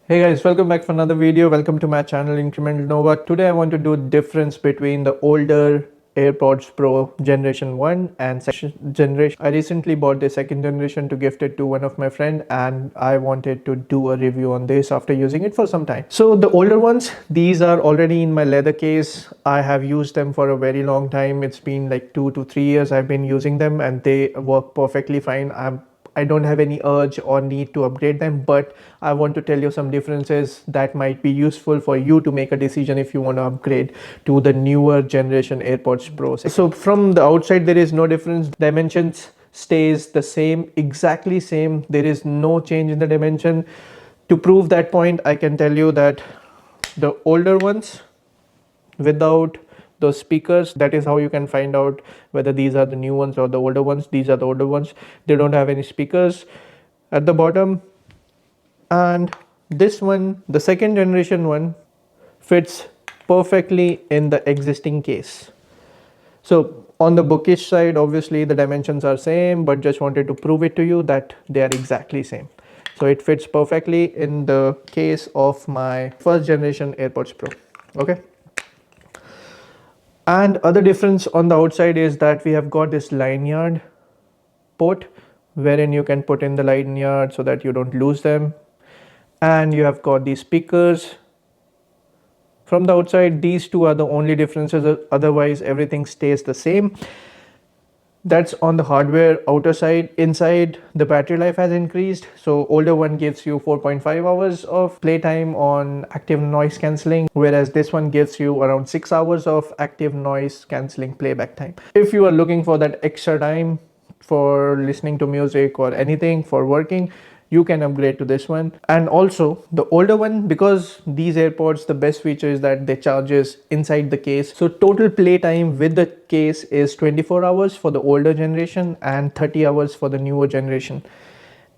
Hey guys, welcome back for another video. Welcome to my channel Incremental Nova. Today I want to do a difference between the older AirPods Pro generation 1 and second generation. I recently bought the second generation to gift it to one of my friend, and I wanted to do a review on this after using it for some time. So the older ones, these are already in my leather case. I have used them for a very long time. It's been like 2 to 3 years I've been using them and they work perfectly fine. I don't have any urge or need to upgrade them, but I want to tell you some differences that might be useful for you to make a decision if you want to upgrade to the newer generation AirPods Pro. So from the outside, there is no difference. Dimensions stays the same, exactly same. There is no change in the dimension. To prove that point, I can tell you that the older ones without those speakers, that is how you can find out whether these are the new ones or the older ones. These are the older ones. They don't have any speakers at the bottom. And this one, the second generation one, fits perfectly in the existing case. So on the bookish side, obviously the dimensions are same, but just wanted to prove it to you that they are exactly same. So it fits perfectly in the case of my first generation AirPods Pro. Okay. And other difference on the outside is that we have got this lanyard port wherein you can put in the lanyard so that you don't lose them. And you have got these speakers. From the outside, these two are the only differences. Otherwise, everything stays the same. That's on the hardware outer side. Inside, the battery life has increased. So older one gives you 4.5 hours of playtime on active noise cancelling, whereas this one gives you around 6 hours of active noise cancelling playback time. If you are looking for that extra time for listening to music or anything for working, you can upgrade to this one. And also the older one, because these AirPods, the best feature is that they charges inside the case. So total play time with the case is 24 hours for the older generation and 30 hours for the newer generation.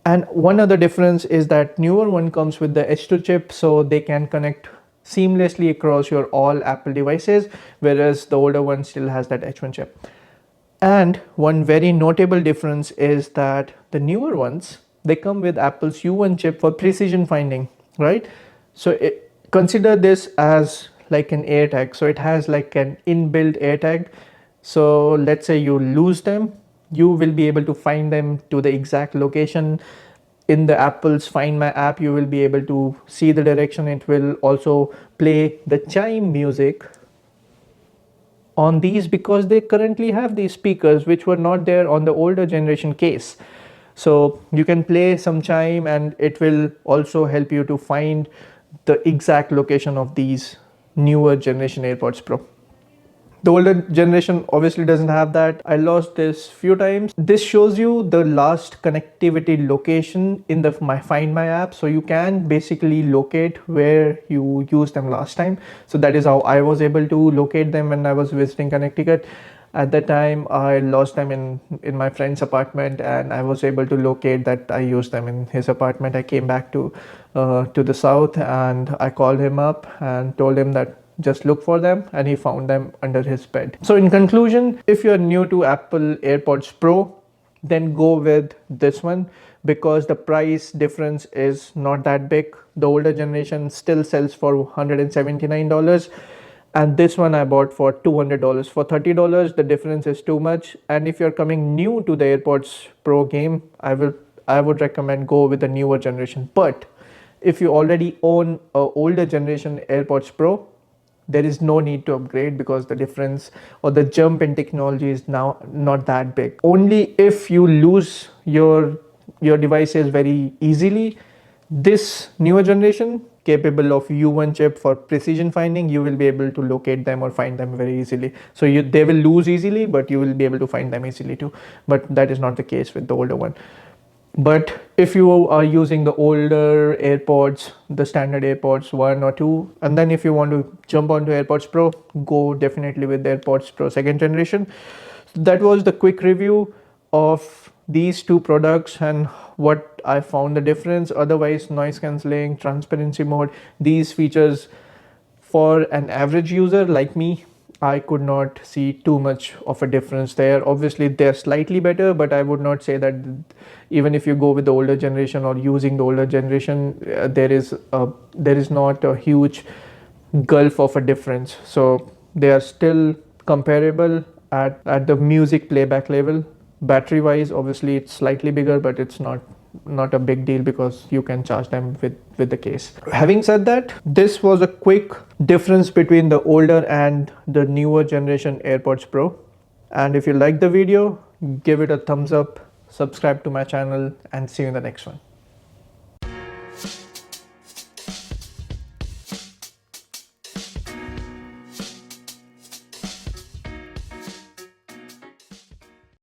And one other difference is that newer one comes with the H2 chip, so they can connect seamlessly across your all Apple devices, whereas the older one still has that H1 chip. And one very notable difference is that the newer ones, they come with Apple's U1 chip for precision finding, right? So consider this as like an AirTag. So it has like an inbuilt AirTag. So let's say you lose them, you will be able to find them to the exact location. In the Apple's Find My app, you will be able to see the direction. It will also play the chime music on these because they currently have these speakers which were not there on the older generation case. So you can play some chime and it will also help you to find the exact location of these newer generation AirPods Pro. The older generation obviously doesn't have that. I lost this few times. This shows you the last connectivity location in the Find My app. So you can basically locate where you used them last time. So that is how I was able to locate them when I was visiting Connecticut. At that time, I lost them in my friend's apartment, and I was able to locate that I used them in his apartment. I came back to the south, and I called him up and told him that just look for them, and he found them under his bed. So in conclusion, if you're new to Apple AirPods Pro, then go with this one because the price difference is not that big. The older generation still sells for $179, and this one I bought for $200. For $30, the difference is too much. And if you're coming new to the AirPods Pro game, I would recommend go with the newer generation. But if you already own a older generation AirPods Pro, there is no need to upgrade because the difference or the jump in technology is now not that big. Only if you lose your devices very easily, this newer generation capable of U1 chip for precision finding, you will be able to locate them or find them very easily. So they will lose easily, but you will be able to find them easily too. But that is not the case with the older one. But if you are using the older AirPods, the standard AirPods 1 or 2, and then if you want to jump onto AirPods Pro, go definitely with the AirPods Pro second generation. That was the quick review of these two products and what I found the difference. Otherwise, noise cancelling, transparency mode, these features for an average user like me, I could not see too much of a difference there. Obviously, they're slightly better, but I would not say that even if you go with the older generation or using the older generation, there is not a huge gulf of a difference. So they are still comparable at the music playback level. Battery wise, obviously it's slightly bigger, but it's not a big deal because you can charge them with the case. Having said that, this was a quick difference between the older and the newer generation AirPods Pro. And if you like the video, give it a thumbs up, subscribe to my channel, and see you in the next one.